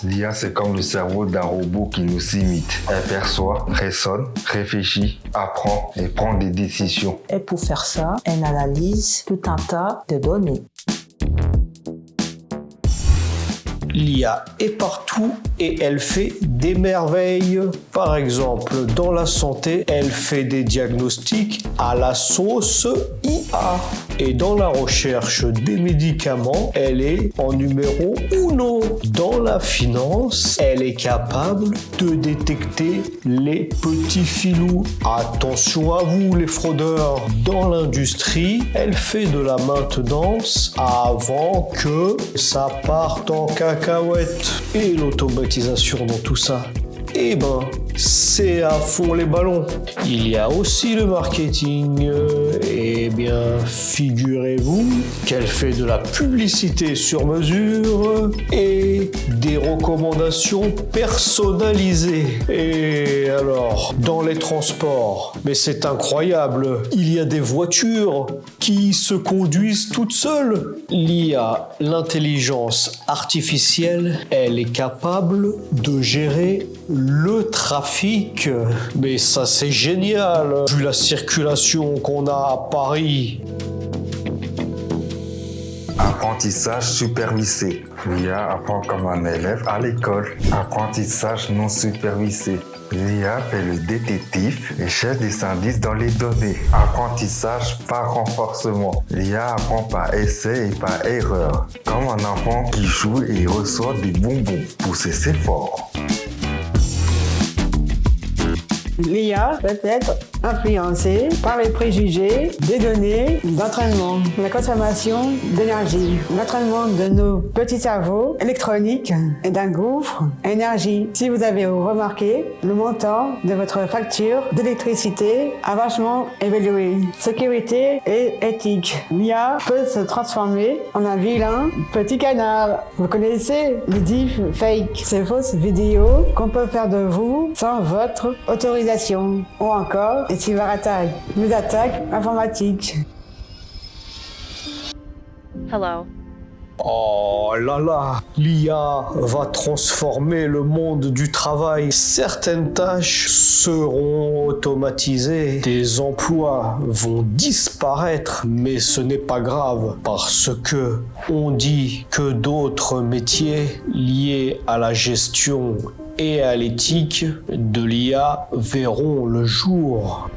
L'IA, c'est comme le cerveau d'un robot qui nous imite. Elle perçoit, raisonne, réfléchit, apprend et prend des décisions. Et pour faire ça, elle analyse tout un tas de données. L'IA est partout et elle fait des merveilles. Par exemple, dans la santé, elle fait des diagnostics à la sauce IA. Et dans la recherche des médicaments, elle est en numéro 1. Dans la finance, elle est capable de détecter les petits filous. Attention à vous les fraudeurs. Dans l'industrie, elle fait de la maintenance avant que ça parte en cacahuète. Et l'automatisation dans tout ça, eh ben, c'est à fond les ballons. Il y a aussi le marketing. Eh bien, figurez-vous qu'elle fait de la publicité sur mesure et des recommandations personnalisées. Et alors, dans les transports, mais c'est incroyable, il y a des voitures qui se conduisent toutes seules. L'IA, l'intelligence artificielle, elle est capable de gérer le trafic. Mais ça, c'est génial, vu la circulation qu'on a à Paris. Apprentissage supervisé. L'IA apprend comme un élève à l'école. Apprentissage non supervisé. L'IA fait le détective et cherche des indices dans les données. Apprentissage par renforcement. L'IA apprend par essai et par erreur. Comme un enfant qui joue et reçoit des bonbons pour ses efforts. L'IA peut être influencée par les préjugés des données d'entraînement, la consommation d'énergie, l'entraînement de nos petits cerveaux électroniques et d'un gouffre énergie. Si vous avez remarqué, le montant de votre facture d'électricité a vachement évolué. Sécurité et éthique. L'IA peut se transformer en un vilain petit canard. Vous connaissez les deepfakes, ces fausses vidéos qu'on peut faire de vous sans votre autorisation. Ou encore les cyberattaques, les attaques informatiques. Hello. Oh là là, l'IA va transformer le monde du travail. Certaines tâches seront automatisées, des emplois vont disparaître, mais ce n'est pas grave parce que on dit que d'autres métiers liés à la gestion et à l'éthique de l'IA verront le jour.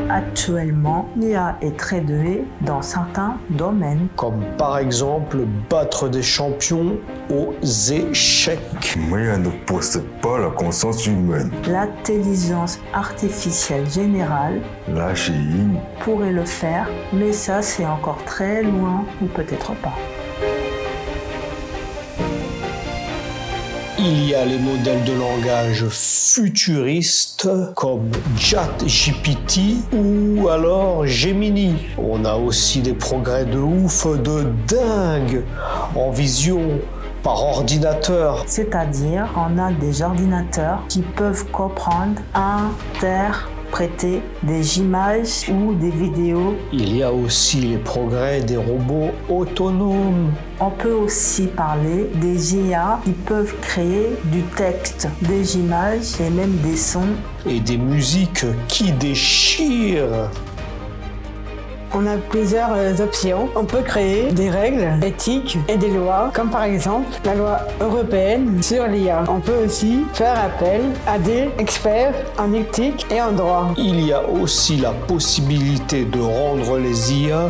Actuellement, l'IA est très douée dans certains domaines. Comme par exemple battre des champions aux échecs. Mais elle ne possède pas la conscience humaine. L'intelligence artificielle générale, La GI, pourrait le faire, mais ça c'est encore très loin ou peut-être pas. Il y a les modèles de langage futuristes comme ChatGPT ou alors Gemini. On a aussi des progrès de ouf, de dingue en vision par ordinateur. C'est-à-dire qu'on a des ordinateurs qui peuvent comprendre, interpréter des images ou des vidéos. Il y a aussi les progrès des robots autonomes. On peut aussi parler des IA qui peuvent créer du texte, des images et même des sons. Et des musiques qui déchirent. On a plusieurs options. On peut créer des règles éthiques et des lois, comme par exemple la loi européenne sur l'IA. On peut aussi faire appel à des experts en éthique et en droit. Il y a aussi la possibilité de rendre les IA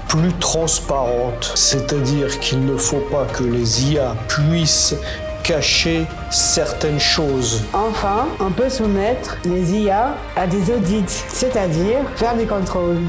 plus transparentes, c'est-à-dire qu'il ne faut pas que les IA puissent cacher certaines choses. Enfin, on peut soumettre les IA à des audits, c'est-à-dire faire des contrôles.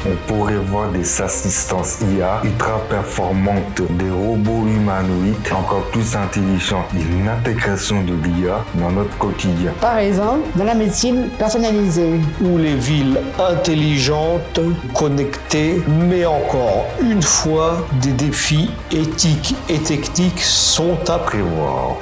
on pourrait voir des assistances IA ultra performantes, des robots humanoïdes encore plus intelligents, une intégration de l'IA dans notre quotidien. Par exemple, dans la médecine personnalisée. Ou les villes intelligentes, connectées, mais encore une fois, des défis éthiques et techniques sont à prévoir.